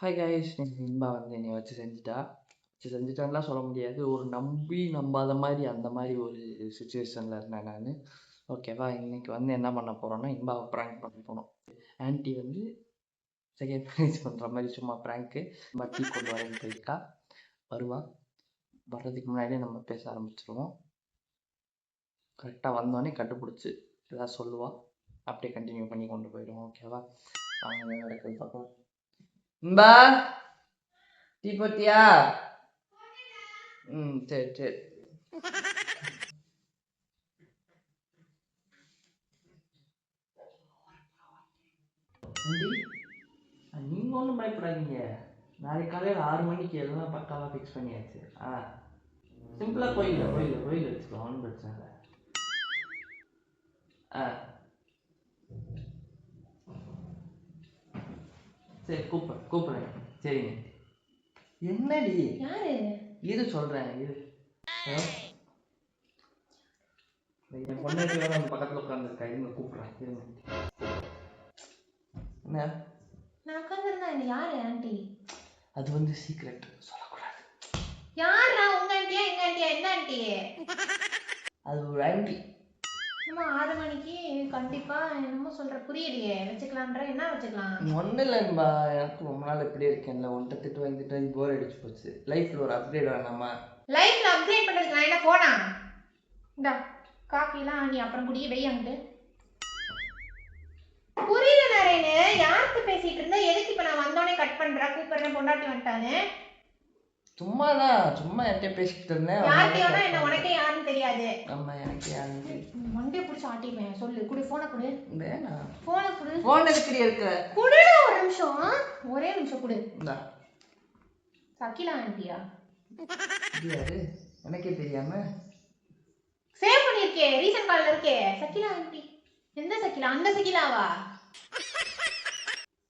Hi guys, Inba வந்து என்னை செஞ்சுட்டான்லாம் சொல்ல முடியாது. ஒரு நம்பாத மாதிரி அந்த மாதிரி ஒரு சுச்சுவேஷனில் இருந்தேன் நான். ஓகேவா, இன்னைக்கு வந்து என்ன பண்ண போகிறோன்னா, இன்பாவை ப்ராங்க் பண்ண போகிறோம். ஆன்ட்டி வந்து செகண்ட் மேரேஜ் பண்ணுற மாதிரி சும்மா ப்ராங்க்கு டீ கொண்டு வரேன்னு போயிருக்கா. வர்றதுக்கு முன்னாடியே நம்ம பேச ஆரம்பிச்சிருவோம். கரெக்டாக வந்தோடனே கண்டுபிடிச்சி ஏதாவது சொல்லுவாள், அப்படியே கண்டினியூ பண்ணி கொண்டு போயிடுவோம். ஓகேவா, அவங்க நடக்குது பார்க்கலாம். இன்பா, டீ போட்டியா? சரி சரி. நீங்கள் ஒன்றும் பயப்படாதீங்க. நாளைக்கு காலையில் 6 மணிக்கு எல்லாம் பக்காவாக ஃபிக்ஸ் பண்ணியாச்சு. சிம்பிளாக கோயில் வச்சுக்கலாம், ஒன்றும் பிரச்சனை இல்லை. சரி, கூப்பிட்றேன். சரிங்க. என்னடி யாரு இது சொல்கிறேன், இது என் பொண்ணாட்டி வேற அந்த பக்கத்தில் உட்காந்துருக்கா. இருங்க கூப்பிட்றேன், இருங்க. என்ன நான் உட்காந்துருந்தேன், என்ன யாரு ஆண்டி? அது வந்து சீக்ரெட், சொல்லக்கூடாது. யாரா, உங்க ஆண்டியா எங்க ஆண்டியா? என்ன ஆண்டி? அது ஒரு ஆண்டி. நம்ம 6 மணிக்கு கண்டிப்பா என்னமோ சொல்ற, புரியலையே. வச்சுக்கலான்ற என்ன வச்சுக்கலாம்? ஒன்றும் இல்லைன்பா, எனக்கு ரொம்ப நாள் இப்படியே இருக்கேன்ல, ஒன்றை திட்டு வாங்கிட்டு போர் அடிச்சு போச்சு. லைஃப்ல ஒரு அப்கிரேட் வேணாமா? லைஃப்ல அப்கிரேட் பண்றதுக்கு நான் என்ன போனா? இந்த காஃபிலாம் நீ அப்புறம் குடியே வெய்யாங்கிட்டு. புரியல நாராயணு, யாருக்கு பேசிட்டு இருந்த? எதுக்கு இப்ப நான் வந்தோடனே கட் பண்ற? கூப்பிடுறேன், பொண்டாட்டி வந்துட்டானு. சும்மா என்கிட்ட பேசிக்கிட்டு இருந்தேன். யார்கிட்டயோனா என்ன, உனக்கே யாருன்னு தெரியாது. ஆமா, எனக்கு யாருன்னு மண்டே பிடிச்சி ஆட்டிடுவேன். சொல்லு, குடு போனை குடு. வேணாம், போனை குடு. போன் எதுக்கு இருக்க? குடுடா, ஒரு நிமிஷம், ஒரே நிமிஷம் குடு. இந்தா. சகிலா ஆண்டியா? யாரு? எனக்கே தெரியாம சேவ் பண்ணிருக்கே, ரீசன்ட் கால்ல இருக்கே. சகிலா ஆண்டி. எந்த சகிலா? அந்த சகிலாவா?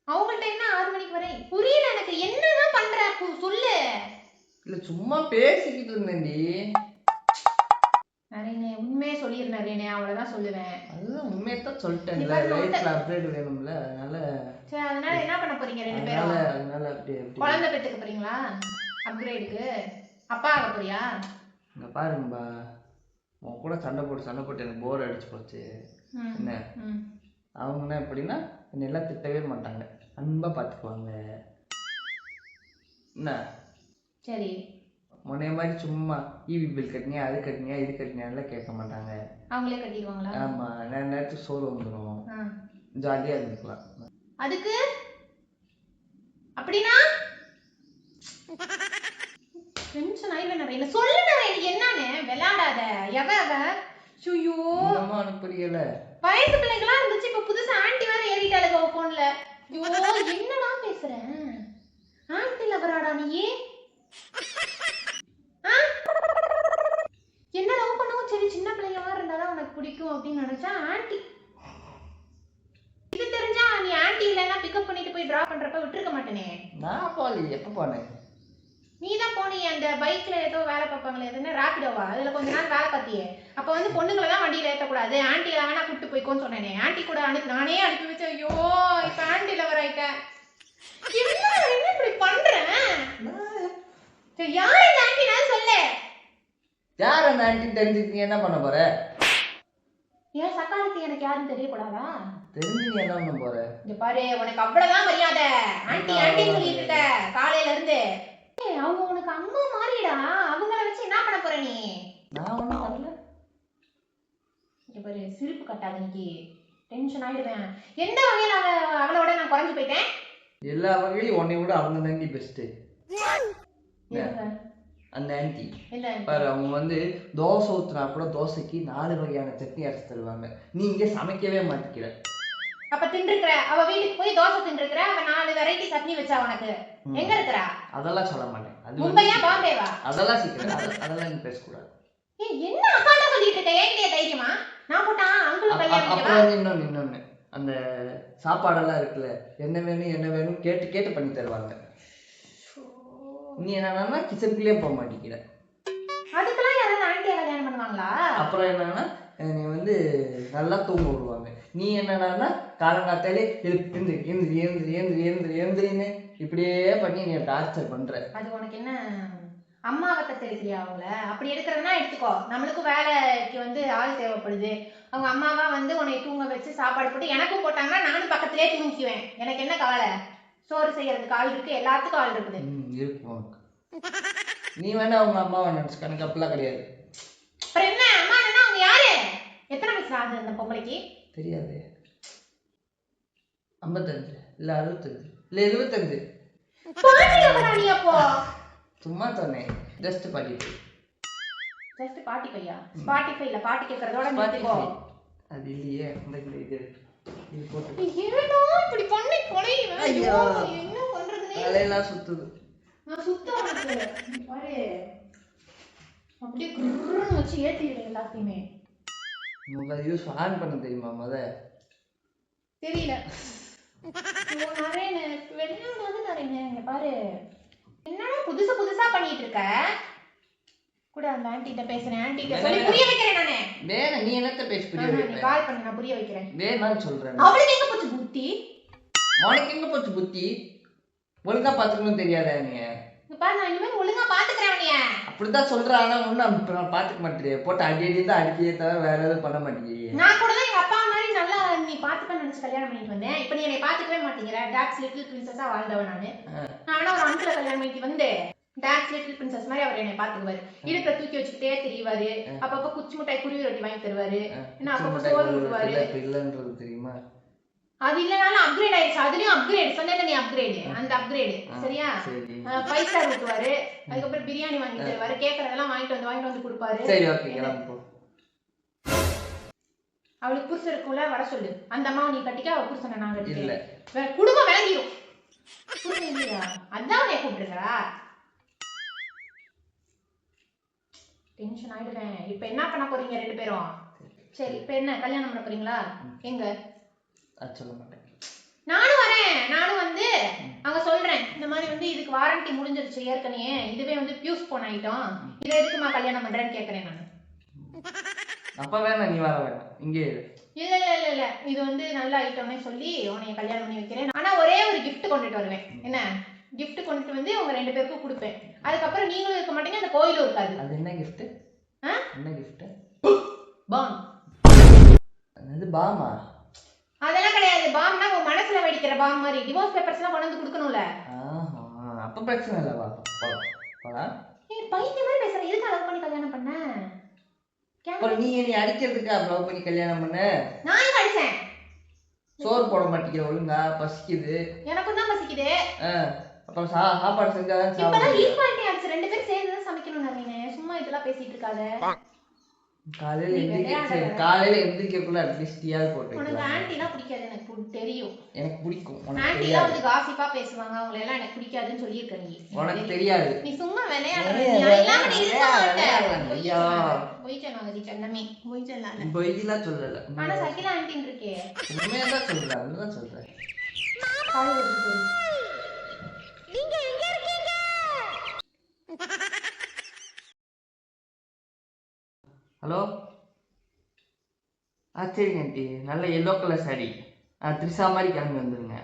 அவங்கள்ட்ட என்ன 6 மணிக்கு வரேன்? புரியல எனக்கு, என்னதான் பண்ற சொல்லு. இல்ல, சும்மா பேசிக்கிட்டு இருந்தேன்டி. நரேனே, உண்மையே சொல்லிரு நரேனே, அவ்வளவுதான் சொல்லுவேன். அதுதான் உண்மையத்தான் சொல்லிட்டேன்ல, லைஃப்ல அப்கிரேட் வேணும்ல, அதனால. சரி, அதனால என்ன பண்ண போறீங்க ரெண்டு பேரும்? அதனால அப்படியே குழந்தை பெத்துக்க போறீங்களா? அப்கிரேடுக்கு அப்பா ஆக போறியா? இங்க பாருங்கப்பா, உன் கூட சண்டை போட்டு எனக்கு போர் அடிச்சு போச்சு. என்ன அவங்கன்னா எப்படின்னா, என்னை எல்லாம் திட்டவே மாட்டாங்க, அன்பா பார்த்துக்குவாங்க. என்ன சரி, முனைய மாதிரி சும்மா ஈவி பில் கட்டினியா, அது கட்டினியா, இது கட்டினியான்லாம் கேட்க மாட்டாங்க. அவங்களே கட்டிடுவாங்களா? ஆமா, நேரத்துக்கு சோறு வந்துடும், ஜாலியாக இருந்துக்கலாம். அதுக்கு அப்படின்னா டென்ஷன் ஆயிடுவேன். என்ன சொல்லுடா, என்னன்னு விளையாடாத. எவ சுயோ உனக்கு புரியல. வயசு பிள்ளைகளா இருந்துச்சு, இப்ப புதுசா ஆண்டி வேற ஏறிட்டாளுங்க போன்ல. ஐயோ, என்னடா பேசுறேன்? ஆண்டி லவராடா நீ? என்ன லவ் பண்ணவும் சரி, சின்ன பிள்ளைங்களா இருந்தாதான் உனக்கு பிடிக்கும் அப்படின்னு நினைச்சா ஆண்டி. இது தெரிஞ்சா நீ ஆண்டி இல்லைன்னா பிக்கப் பண்ணிட்டு போய் டிராப் பண்றப்ப விட்டுருக்க மாட்டேனே. நான் போலி, எப்ப போனேன்? நீ தான் போனி, அந்த பைக்ல ஏதோ வேலை பார்ப்பாங்களே, எதுனா ராபிடோவா, அதுல கொஞ்ச நாள் வேலை பார்த்தியே. அப்ப வந்து பொண்ணுங்களை தான் வண்டியில ஏற்றக்கூடாது, ஆண்டியில வேணா கூப்பிட்டு போய்க்கோன்னு சொன்னேனே. ஆண்டி கூட நானே அனுப்பி வச்சேன். ஐயோ, இப்ப ஆண்டி லவர் ஆயிட்டேன். என்ன இப்படி பண்றேன்? சரி, யார் இந்த ஆண்டி? நான் சொல்லு, யார் அந்த ஆண்டி? தெரிஞ்சுட்டு என்ன பண்ண போற? ஏன் சக்காலத்தி எனக்கு யாரும் தெரியக்கூடாதா? தெரிஞ்சு நீ என்ன பண்ண போற? இங்க பாரு, உனக்கு அவ்வளவுதான் மரியாதை. ஆண்டி ஆண்டின்னு சொல்லிட்டு இருக்க காலையில இருந்து. அவங்க உனக்கு அம்மா மாறிடா, அவங்கள வச்சு என்ன பண்ண போற நீ? நான் ஒண்ணும் பண்ணல. இங்க பாரு, சிரிப்பு கட்டாத இன்னைக்கு, டென்ஷன் ஆயிடுவேன். எந்த வகையில அவளோட நான் குறைஞ்சு போயிட்டேன்? எல்லா வகையிலும் உன்னை விட அவங்க தாண்டி பெஸ்ட். அந்த ஆண்டி பாரு, அவங்க வந்து தோசை ஊத்துனா கூட தோசைக்கு 4 வகையான சட்னி அரைச்சு தருவாங்க. நீ இங்க சமைக்கவே மாட்டேங்கிற. அப்ப தின்றுக்கிற, அவ வீட்டுக்கு போய் தோசை தின்றுக்கிற, அவ 4 வெரைட்டி சட்னி வச்சா உனக்கு. எங்க இருக்கற? அதெல்லாம் சொல்ல மாட்டேன். அது மும்பையா பாம்பேவா? அதெல்லாம் சீக்கிரம், அதெல்லாம் நீ பேசக்கூடாது. ஏய், என்ன அக்கால சொல்லிட்டு இருக்க? ஏன்டே தைரியமா நான் போட்டா அங்கிள் கல்யாணம். அப்புறம் இன்னொன்னு அந்த சாப்பாடெல்லாம் இருக்குல்ல, என்ன வேணும் கேட்டு கேட்டு பண்ணி தருவாங்க. நீ என்னன்னா கிச்சனுக்குள்ளே போக மாட்டேங்கிற. அதுக்கெல்லாம் யாராவது ஆண்டியா கல்யாணம் பண்ணுவாங்களா? அப்புறம் என்னன்னா நீ வந்து நல்லா தூங்க விடுவாங்க. நீ என்னன்னா காலங்காத்தாலே எழுந்துன்னு இப்படியே பண்ணி நீ டார்ச்சர் பண்ற. அது உனக்கு என்ன அம்மாவை எடுக்கிறியா? அவங்கள அப்படி எடுக்கிறதுனா எடுத்துக்கோ. நம்மளுக்கும் வேலைக்கு வந்து ஆள் தேவைப்படுது. அவங்க அம்மாவா வந்து உன்னை தூங்க வச்சு சாப்பாடு போட்டு எனக்கும் போட்டாங்கன்னா நானும் பக்கத்திலே தூங்கிக்குவேன். எனக்கு என்ன கவலை? சோறு செய்யறதுக்கு ஆள் இருக்கு, எல்லாத்துக்கும் ஆள் இருக்குது. இருக்கும். நீ வேணா அவங்க அம்மாவை நினைச்சு எனக்கு அப்படிலாம் கிடையாது. அப்புறம் என்ன அம்மா? அவங்க யாரு? எத்தனை வயசு ஆகுது அந்த பொம்பளைக்கு? தெரியாது. 55 இல்ல 65 இல்ல 75. நீ அப்போ சும்மா சொன்னேன். ஜஸ்ட் பாட்டி பையா? ஸ்பாட்டிஃபைல பாட்டு கேக்குறதோட நிறுத்திக்கோ. அது இல்லையே. இந்த இது போட்டு ஏடா இப்படி பண்ணி கொலையில. ஐயோ என்ன பண்றதுனே தலையெல்லாம் சுத்துது. நான் சுத்தறது பாரு. அப்படியே குர்ருன்னு வச்சு ஏத்திடுறேன் எல்லாத்தையுமே. உங்களுக்கு யூஸ் ஆன் பண்ண தெரியுமா முத? தெரியல. நரேனே வெளிநாடு வந்து நரேனே இங்க பாரு. என்னடா புதுசா பண்ணிட்டு இருக்க? கூட அந்த ஆன்ட்டிட்ட பேசுறேன். ஆன்ட்டிட்ட சொல்லி புரிய வைக்கிறேன் நானே. வேற நீ என்னத்த பேசி புரிய வைக்க? நீ கால் பண்ணு, நான் புரிய வைக்கிறேன். வேணான்னு சொல்றேன். அவளுக்கு எங்க போச்சு புத்தி? உனக்கு எங்க போச்சு புத்தி? ஒழுங்கா பாத்துக்கணும் தெரியாதா நீ? பாரு நான் இனிமேல் ஒழுங்கா பாத்துக்கிறேன் நீ. அப்படிதான் சொல்ற. ஆனா ஒன்னும் பாத்துக்க மாட்டேறிய. போட்டு அடி தான் அடிக்கையே தவிர வேற எதுவும் பண்ண மாட்டேங்கிறிய. நான் கூட தான் எங்க அப்பா மாதிரி நல்லா நீ பாத்துப்பேன்னு நினைச்சு கல்யாணம் பண்ணிட்டு வந்தேன். இப்ப நீ என்னை பாத்துக்கவே மாட்டேங்கிற. டாக்ஸ் லிட்டில் பிரின்சஸா வாழ்ந்தவன் நானு. ஆனா ஒரு அங்கிள கல்யாணம் பண்ணிட்டு வந்து டாக்ஸ் லிட்டில் பிரின்சஸ் மாதிரி அவர் என்னை பாத்துக்குவாரு. இடுப்புல தூக்கி வச்சுக்கிட்டே திரிவாரு. அப்பப்ப குச்சி மிட்டாய் குருவி ரொட்டி வாங்கி தருவாரு. என்ன அப்பப்ப சோறு ஊட்டுவாரு. இல்லன்றது தெரியுமா? அது இல்லனாலும் அப்கிரேட் ஆயிடுச்சு. அதுலயும் அப்கிரேட் சொன்னேன் நீ. அப்கிரேட் அந்த அப்கிரேட் சரியா? 5 ஸ்டார் ஊட்டுவாரு. அதுக்கப்புறம் பிரியாணி வாங்கி தருவாரு. கேக்குறதெல்லாம் வாங்கிட்டு வந்து கொடுப்பாரு. சரி ஓகே கிளம்பு. அவளுக்கு புருஷன் இருக்கும்ல, வர சொல்லு. அந்த அம்மாவை நீ கட்டிக்க, அவ புருஷனை நான் கட்டிக்கிறேன். இல்ல குடும்பம் விளங்கிடும். புருஷன் இல்லையா? அதான் உன்னை கூப்பிட்டுருக்கா? டென்ஷன் ஆயிடுவேன். இப்ப என்ன பண்ண போறீங்க 2 பேரும்? சரி இப்ப என்ன கல்யாணம் பண்ண போறீங்களா? எங்க? சொல்ல மாட்டேன். நானும் வரேன். நானும் வந்து அங்க சொல்றேன். இந்த மாதிரி வந்து இதுக்கு வாரண்டி முடிஞ்சிருச்சு ஏற்கனவே. இதுவே வந்து பியூஸ் போன ஐட்டம். இதை எதுக்குமா கல்யாணம் பண்றேன்னு கேக்குறேன் நான். அப்ப வேணா நீ வர வேணாம். இங்கே இல்ல இது வந்து நல்ல ஐட்டம்னே சொல்லி உன்னைய கல்யாணம் பண்ணி வைக்கிறேன். ஆனா ஒரே ஒரு கிஃப்ட் கொண்டுட்டு வருவேன். என்ன கிஃப்ட் கொண்டுட்டு வந்து உங்க 2 பேருக்கும் கொடுப்பேன். அதுக்கப்புறம் நீங்களும் இருக்க மாட்டீங்க, அந்த கோயிலும் இருக்காது. அது என்ன கிஃப்ட்? என்ன கிஃப்ட்? பாம். அது பாமா? அதெல்லாம் கிடையாது. பாம்னா உன் மனசுல வெடிக்கிற பாம் மாதிரி. டிவோர்ஸ் பேப்பர்ஸ் எல்லாம் கொண்டு வந்து கொடுக்கணும்ல. அப்ப பிரச்சனை இல்ல. வா போலாம். நீ பைத்தியம் மாதிரி பேசுற. எதுக்கு லவ் பண்ணி கல்யாணம் பண்ண? நீ என்னை அடிக்கிறதுக்கா லவ் பண்ணி கல்யாணம் பண்ண? நான் எங்க அடிச்சேன்? சோறு போட மாட்டேங்கிற ஒழுங்கா. பசிக்குது. எனக்கும் தான் பசிக்குது. அப்புறம் சாப்பாடு செஞ்சாதான் சாப்பிடுவேன். இப்பதான் ஈக்குவாலிட்டி ஆச்சு. 2 பேரும் சேர்ந்து தான் சமைக்கணும் நானே. சும்மா இதெல்லாம் பேசிட்டு இருக்காத. காலையில எந்திரிக்கக்குள்ள அட்லீஸ்ட் டீயாவது போட்டு. உனக்கு ஆன்ட்டிலாம் பிடிக்காது எனக்கு தெரியும். எனக்கு பிடிக்கும். ஆன்ட்டிலாம் வந்து காசிப்பா பேசுவாங்க. அவங்கள எல்லாம் எனக்கு பிடிக்காதுன்னு சொல்லியிருக்க நீ. உனக்கு தெரியாது. நீ சும்மா விளையாடுற. நீ எல்லாம் நீ இருக்க மாட்ட. ஐயா போய் சொன்னாங்க சென்னமே. போய் சொன்னாங்க. போய்லாம் சொல்லல. ஆனா சகிலா ஆன்ட்டின்னு இருக்கே. உண்மையா தான் சொல்றேன். அதுதான் சொல்றேன். நீங்க எங்க இருக்கீங்க? ஹலோ. சரிங்க ஆண்டி. நல்ல எல்லோ கலர் சாரி. த்ரிஷா மாதிரி கிளம்பி வந்துருங்க.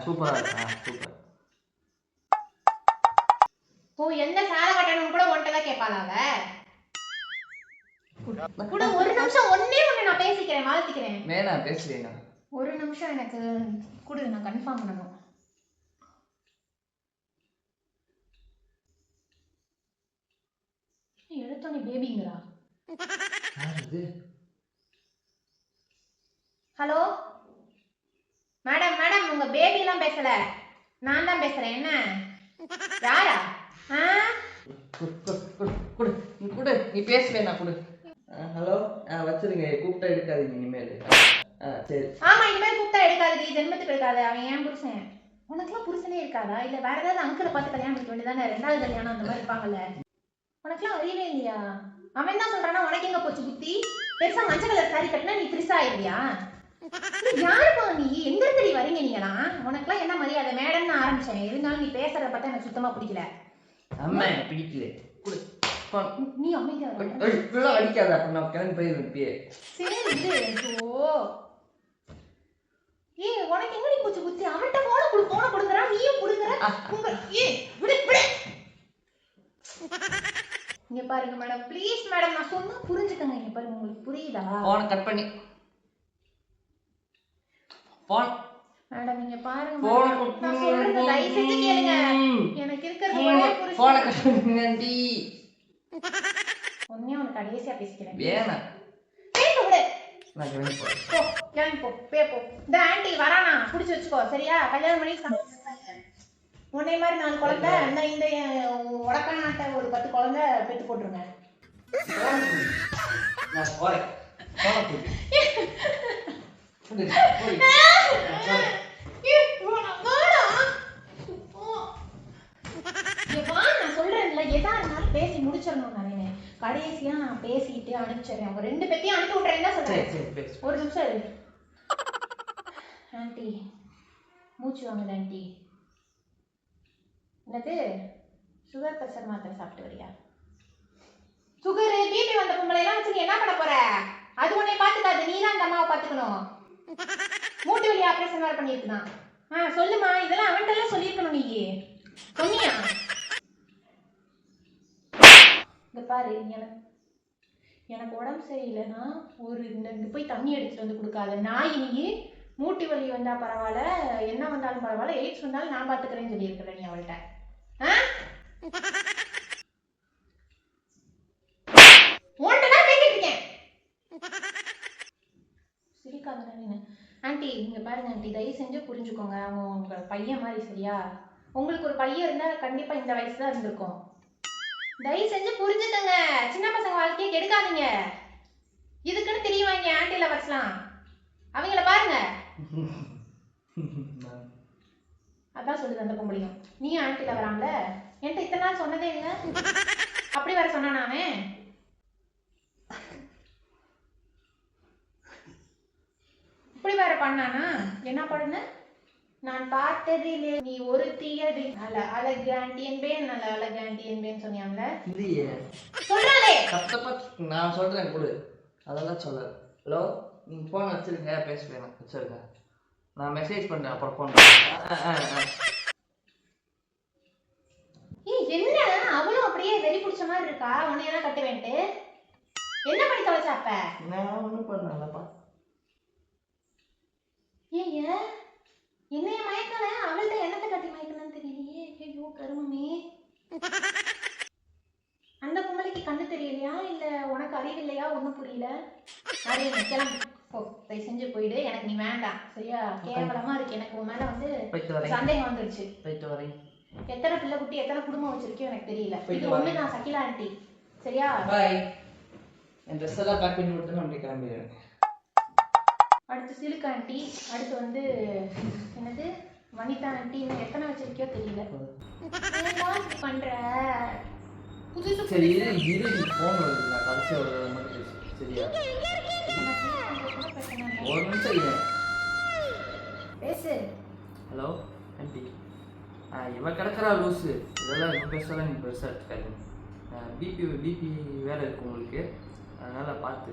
சூப்பரா இருக்கு. சூப்பர். ஓ எந்த சாலை கட்டணும் கூட ஒன்ட்டதான் கேட்பாளா அவ? கூட ஒரு நிமிஷம் ஒண்ணே நான் பேசிக்கிறேன். வாழ்த்திக்கிறேன். வேணா பேசுறேனா? ஒரு நிமிஷம் எனக்கு கூட நான் கன்ஃபார்ம் பண்ணணும். எடுத்தோனே பேபிங்கறா. ஹலோ மேடம் உங்க பேபி எல்லாம் பேசல. நான் தான் பேசுறேன். என்ன யாரா? நீ பேசுவேனா? குடு. ஹலோ. வச்சிருங்க. கூப்பிட்டா எடுக்காதீங்க இனிமேல். சரி. ஆமா இனிமேல் கூப்பிட்டா எடுக்காதீங்க. ஜென்மத்துக்கு எடுக்காது. அவன் ஏன் புருஷன்? உனக்குலாம் புருஷனே இருக்காதா? இல்ல வேற ஏதாவது அங்கிளை பார்த்து கல்யாணம் பண்ணிக்க வேண்டியதானே? 2வது கல்யாணம் அந்த மாதிரி இருப்பாங்கல்ல. உனக்குலாம் அறியவே இல்லையா? அவன் என்ன சொல்றானா உனக்கு எங்க போச்சு புத்தி? பெருசா மஞ்சள் கலர் சாரி கட்டினா நீ பிரிசா ஆயிடுவியா? யாருப்பா நீ? எங்க இருந்து வரீங்க நீங்களாம்? உனக்குலாம் என்ன மரியாதை? மேடம்னு ஆரம்பிச்சேன். இருந்தாலும் நீ பேசுறத பார்த்தா எனக்கு சுத்தமா பிடிக்கல. அம்மா எனக்கு பிடிக்கல. நீ அமைதியா அடிக்காத. அப்ப நான் கிளம்பி போயிருப்பே. சரி. ஓ ஏய் உனக்கு எங்கடி பூச்சி குத்தி அவன்கிட்ட போன கொடுங்கறான் நீயும் கொடுங்கற உங்க ஏய் விடு இங்க பாருங்க மேடம் ப்ளீஸ் மேடம் நான் சொன்னா புரிஞ்சுக்கங்க இங்க பாருங்க உங்களுக்கு புரியுதா போன் கட் பண்ணி போன் மேடம் இங்க பாருங்க போன் நான் சொல்றது தயவு செஞ்சு கேளுங்க எனக்கு இருக்கிறது ஒரே புரியுது போன் கட் பண்ணி ஒண்ணே உனக்கு கடைசியா பேசிக்கிறேன் வேணாம் பேசு விடு நான் கிளம்பி போறேன் போ கிளம்பி போ இந்த ஆண்டி வரானா புடிச்சு வச்சுக்கோ சரியா கல்யாணம் பண்ணி உன்னை மாதிரி 4 குழந்தை இந்த உடக்கானாட்ட ஒரு 10 குழந்தை பெத்து போட்டுருங்க நான் போறேன் நான் சொல்றேன்ல எதா இருந்தாலும் பேசி முடிச்சிடணும் நானே கடைசியா நான் பேசிட்டு அனுப்பிச்சிடுறேன் ஒரு 2 பேத்தையும் அனுப்பி விட்டுறேன் தான் சொல்றேன் ஒரு நிமிஷம் இரு ஆண்டி மூச்சு வாங்குது ஆண்டி என்னது சுகர் பிரஷர் மாத்திரை சாப்பிட்டு வரியா சுகர் பிபி வந்த பொம்பளை எல்லாம் வச்சு என்ன பண்ண போற அது உன்னை பாத்துக்காது நீ தான் அந்த அம்மாவை பாத்துக்கணும் மூட்டு வலி ஆபரேஷன் வேற பண்ணிருக்குதான் சொல்லுமா இதெல்லாம் அவன்கிட்ட எல்லாம் சொல்லிருக்கணும் நீ சொன்னியா இங்க பாரு எனக்கு உடம்பு சரியில்லைன்னா ஒரு இங்க போய் தண்ணி எடுத்துட்டு வந்து கொடுக்காத நாய் நீ மூட்டு வலி வந்தா பரவாயில்ல என்ன வந்தாலும் பரவாயில்ல எய்ட்ஸ் வந்தாலும் நான் பாத்துக்கிறேன்னு சொல்லியிருக்கல நீ அவள்கிட்ட சிரிக்காத ஆண்டி இங்க பாருங்க ஆண்டி தயவு செஞ்சு புரிஞ்சுக்கோங்க அவங்க உங்க பையன் மாதிரி சரியா உங்களுக்கு ஒரு பையன் இருந்தா கண்டிப்பா இந்த வயசு தான் இருந்திருக்கும் தயவு செஞ்சு புரிஞ்சுக்கங்க சின்ன பசங்க வாழ்க்கையை கெடுக்காதீங்க இதுக்குன்னு தெரியுவாங்க ஆண்டி லவர்ஸ்லாம் அவங்கள பாருங்க அதான் சொல்லுது அந்த பொம்பளையும் நீ ஆண்டி லவராம்ல என்கிட்ட இத்தனை நாள் சொன்னதே இல்லை அப்படி வர சொன்னான் நானே இப்படி வேற பண்ணானா என்ன பண்ணு நான் பார்த்ததிலே நீ ஒரு தீயது நல்ல அழகு ஆண்டி என்பேன் நல்ல அழகு ஆண்டி என்பேன்னு சொன்னியாம்ல இல்லையே சொல்றாளே நான் சொல்றேன் கொடு அதெல்லாம் சொல்ல ஹலோ நீங்க போன் வச்சிருங்க பேசுவேன் வச்சிருங்க நான் மெசேஜ் பண்றேன் அப்புறம் போன் என்ன அவளும் அப்படியே வெறி பிடிச்ச மாதிரி இருக்கா உன்னையெல்லாம் கட்டுவேன்ட்டு என்ன பண்ணி தொலைச்சாப்ப நான் ஒன்றும் பண்ணலப்பா ஏங்க என்னைய மயக்கல அவள்கிட்ட என்னத்தை கட்டி மயக்கணும்னு தெரியலையே ஐயோ கருமமே அந்த பொம்பளைக்கு கண்ணு தெரியலையா இல்ல உனக்கு அறிவு இல்லையா ஒன்றும் புரியல அறிவு கிளம்பி போ தயவு செஞ்சு போயிடு எனக்கு நீ வேண்டாம் சரியா கேவலமா இருக்கு எனக்கு உன் மேல வந்து சந்தேகம் வந்துருச்சு போயிட்டு வரேன் எத்தனை பிள்ளை குட்டி எத்தனை குடும்பம் வச்சிருக்கியோ எனக்கு தெரியல இது ஒண்ணு நான் சகிலா ஆண்டி சரியா பாய் என் ட்ரெஸ் எல்லாம் பேக் பண்ணி விட்டு நான் கிளம்பிடுறேன் அடுத்து சிலுக்கு ஆண்டி அடுத்து வந்து என்னது வனிதா ஆண்டி இன்னும் எத்தனை வச்சிருக்கியோ தெரியல பண்ற புதுசு சரி இரு போன் வருது நான் கடைசி ஒரு மட்டும் சரியா ஒரு நிமிஷம் இல்லை பேசு ஹலோ ஆண்டி இவன் கிடக்குறா லூஸு இதெல்லாம் இவன் பேசலாம் நீங்கள் பெருசாக எடுத்துக்காது பிபி வேறு இருக்கு உங்களுக்கு அதனால் பார்த்து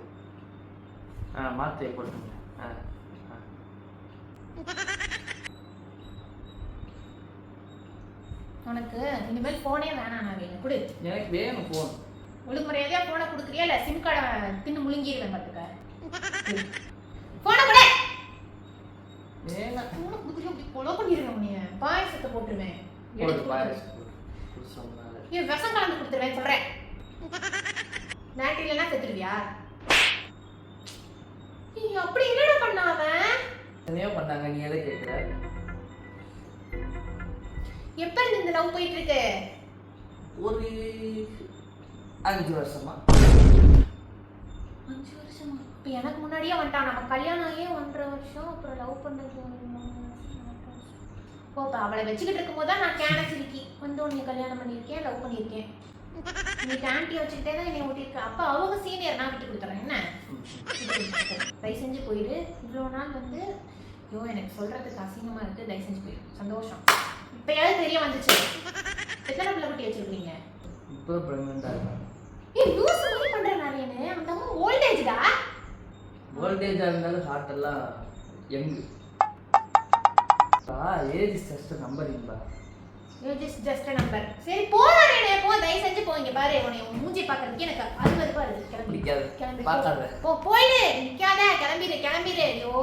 மாத்திரை போட்டுங்க உனக்கு இனிமேல் போனே வேணாம் நான் வேணும் கொடு எனக்கு வேணும் போன் ஒழுங்குமுறையா போனை கொடுக்குறியா இல்லை சிம் கார்டை தின்னு முழுங்கிடுவேன் பார்த்துக்க போனை கொடு வேணாம் போனை கொடுக்குறியா அப்படி கொலை பண்ணிடுவேன் உன்னைய பாயசத்தை போட்டுருவேன் ஏன் விஷம் கலந்து கொடுத்துருவேன் சொல்றேன் நாட்டிலன்னா செத்துருவியா அப்படி என்னடா பண்ண அவன் என்னையோ பண்ணாங்க நீ எதை கேட்குற எப்ப இருந்து இந்த லவ் போயிட்டு இருக்கு ஒரு 5 வருஷமா 5 வருஷமா இப்ப எனக்கு முன்னாடியே வந்துட்டான் நம்ம கல்யாணம் ஆகியே 1.5 வருஷம் அப்புறம் லவ் பண்ணது போப்பா அவளை வச்சுக்கிட்டு இருக்கும்போது தான் நான் கேன சிரிக்கி வந்து உன்னை கல்யாணம் பண்ணியிருக்கேன் லவ் பண்ணியிருக்கேன் நீ ஆண்டி வச்சுக்கிட்டே தான் என்னை ஓட்டியிருக்க அப்போ அவங்க சீனியர் நான் விட்டு கொடுத்துறேன் என்ன தயவு செஞ்சு போயிடு இவ்வளோ நாள் வந்து ஐயோ எனக்கு சொல்றதுக்கு அசிங்கமா இருக்கு தயவு செஞ்சு போயிடு சந்தோஷம் இப்பயாவது தெரிய வந்துச்சு எத்தனை பிள்ளை குட்டி வச்சிருக்கீங்க இப்போ பிரெக்னெண்டா இருக்கேன் ஏய் லூஸ் மாதிரி பண்ற நானே அந்த அம்மா ஓல்டேஜ்டா ஓல்டேஜா இருந்தாலும் ஹார்ட் எல்லாம் யங் ஏஜ் இஸ் ஜஸ்ட் நம்பரின்பா. Age is just number. சரி போறானே போ, தயவு செஞ்சு போ. இங்க பாரு உன்னை மூஞ்சி பார்க்கறதுக்கு எனக்கு அருவருப்பா இருக்கு. கிளம்பி கிளம்பி பார்க்காத. போ, போயிடு. நிக்காத, கிளம்பிடு. ஐயோ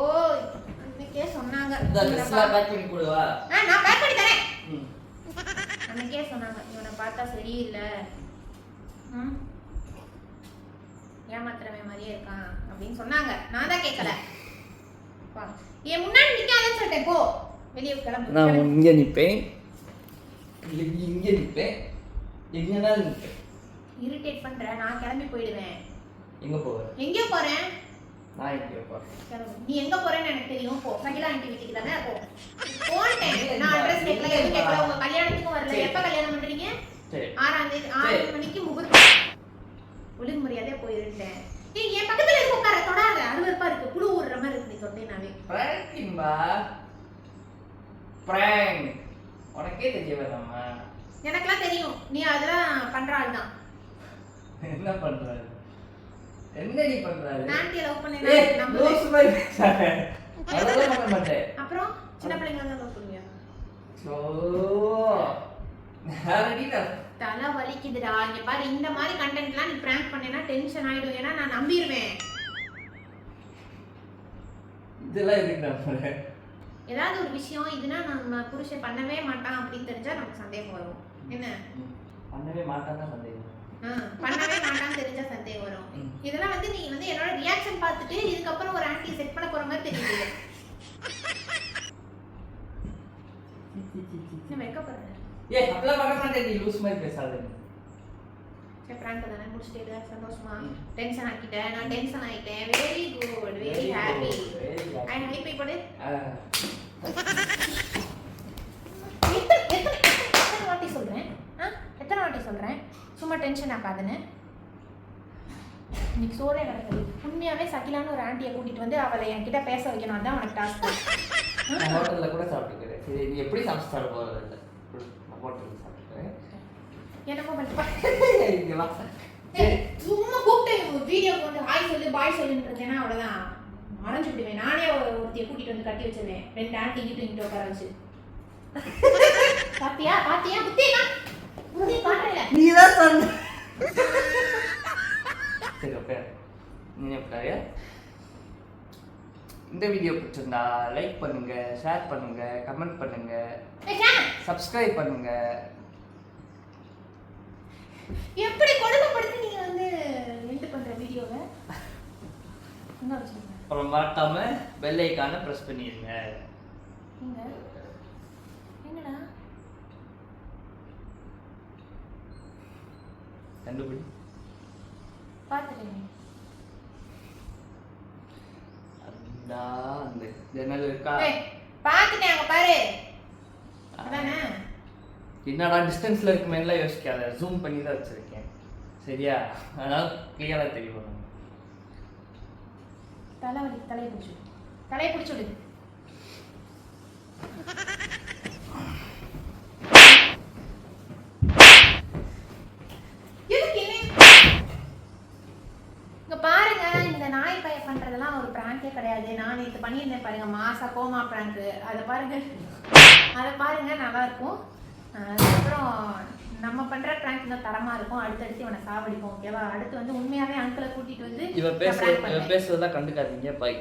அன்னைக்கே சொன்னாங்க. ட்ரெஸ்லாம் பேக் பண்ணி கொடுவா. நான் பேக் பண்ணி தரேன். அன்னைக்கே சொன்னாங்க இவனை பார்த்தா சரியில்லை, ஏமாத்துறவன் மாதிரியே இருக்கான் அப்படின்னு சொன்னாங்க. நான் தான் கேட்கல. என் முன்னாடி நிக்காதன்னு சொல்லிட்டேன். போ வெளியே கிளம்பு. நான் இங்க நிப்பேன், இங்க நிப்பேன், எங்கனாலும் நிப்பேன். இரிட்டேட் பண்ற. நான் கிளம்பி போயிடுவேன். எங்க போற? எங்க போறேன்? நான் எங்க போறேன்? நீ எங்க போறேன்னு எனக்கு தெரியும். போ. சகிலா ஆண்டி வீட்டுக்கு தானே. போ. போறேன். நான் அட்ரஸ் கேட்கல, எதுவும் கேட்கல. உங்க கல்யாணத்துக்கும் வரல. எப்ப கல்யாணம் பண்றீங்க? 6ஆம் தேதி 6 மணிக்கு முகூர்த்தம். ஒழுங்கு மரியாதையா போயிருந்தேன். ஏய் என் பக்கத்துல இருக்க உட்கார தொடாத. அருவருப்பா இருக்கு. புழு ஊறுற மாதிரி இருக்கு. நீ தொட்டேனாவே. பிராங்க்பா. பிராங்க். உனக்கே தெரியவேணாமா? எனக்குலாம் தெரியும். நீ அதெல்லாம் பண்ற ஆள் தான். என்ன பண்றாரு? என்ன நீ பண்றாரு? ஆன்ட்டி லவ் பண்ணேனா நம்ம லூஸ் மாதிரி பேசாத. அதெல்லாம் பண்ண மாட்டேன். அப்புறம் சின்ன பிள்ளைங்க தான் லவ் பண்ணுவியா? சோ ஹாரடிடா. தலை வலிக்குதுடா. இங்க பாரு இந்த மாதிரி கண்டென்ட்லாம் நீ பிராங்க் பண்ணேனா டென்ஷன் ஆயிடும். ஏன்னா நான் நம்பிடுவேன். இதெல்லாம் எதுக்கு நம்புறேன்? ஏதாவது ஒரு விஷயம் இதுனா நம்ம புருஷன் பண்ணவே மாட்டான் அப்படின்னு தெரிஞ்சா நமக்கு சந்தேகம் வரும். என்ன பண்ணவே மாட்டான்னா சந்தேகம். பண்ணவே மாட்டான்னு தெரிஞ்சா சந்தேகம் வரும். இதெல்லாம் வந்து நீ வந்து என்னோட ரியாக்ஷன் பார்த்துட்டு இதுக்கப்புறம் ஒரு ஆன்ட்டி செட் பண்ண போற மாதிரி தெரியுது. நான் வெக்கப்படுறேன். ஏய் அப்பலாம் பண்ண மாட்டேன். நீ லூஸ் மாதிரி பேசாத. சரி பிராங்க் தானே முடிச்சிட்டே சந்தோஷமா. டென்ஷன் ஆக்கிட்டேன். நான் டென்ஷன் ஆயிட்டேன். Very good, very happy. I am happy படு. எத்தனை வாட்டி சொல்றேன்? எத்தனை வாட்டி சொல்றேன் சும்மா டென்ஷன் ஆகாதுன்னு? இன்னைக்கு சோறே நடக்குது. உண்மையாவே சகிலான்னு ஒரு ஆண்டியை கூட்டிட்டு வந்து அவளை என்கிட்ட பேச வைக்கணும். அதான் உனக்கு டாஸ்க். நான் ஹோட்டல்ல கூட சாப்பிட்டுக்கிறேன். சரி நீ எப்படி சமைச்சு சாப்பிட போறது? நான் ஹோட்டல்ல சாப்பிட்டுக்கிறேன். என்னமோ பண்ணிப்பா. இங்க வா. சும்மா கூப்பிட்டு வீடியோக்கு வந்து ஹாய் சொல்லு பாய் சொல்லுன்னு இருக்கேன்னா அவ்வளோதான் மறைஞ்சு விடுவேன். நானே ஒருத்தையை கூட்டிட்டு வந்து கட்டி வச்சிருவேன். 2 ஆண்டி இங்கிட்டு உட்கார வச்சு. பாத்தியா பாத்தியா புத்தி காட்டுறல. நீ தான் சொன்ன. சரி ஓகே. நீ எப்படியா? இந்த வீடியோ பிடிச்சிருந்தா லைக் பண்ணுங்க, ஷேர் பண்ணுங்க, கமெண்ட் பண்ணுங்க, சப்ஸ்கிரைப் பண்ணுங்க. எப்படி கொடுமைப்படுத்தி நீங்க வந்து எண்ட் பண்ற வீடியோவை என்ன வச்சிருக்கீங்க? அப்புறம் மறக்காம பெல் ஐகானை பிரஸ் பண்ணிடுங்க. என்னடா கண்டுபிடி. பாத்துட்டேன். அந்த ஜன்னல் இருக்கா? பாத்துட்டேன். அங்க பாரு. அதானே. என்னடா டிஸ்டன்ஸ்ல இருக்குமேலாம் யோசிக்காத. ஜூம் பண்ணி தான் வச்சிருக்கேன். சரியா? அதனால கிளியரா தெரியும். தலையை பிடிச்சு விடு. இங்க பாருங்க, இந்த நாய் பைய பண்றதெல்லாம் ஒரு பிராங்கே கிடையாது. நான் நேற்று பண்ணியிருந்தேன் பாருங்க, மாசா கோமா பிராங்க். அதை பாருங்க நல்லா இருக்கும். அதுக்கப்புறம் நம்ம பண்ற பிராங்க் தான் தரமா இருக்கும். அடுத்தடுத்து இவனை சாவடிப்போம். ஓகேவா? அடுத்து வந்து உண்மையாவே அங்கிளை கூட்டிட்டு வந்து இவன் பேசுறதெல்லாம் கண்டுக்காதீங்க. பாய்.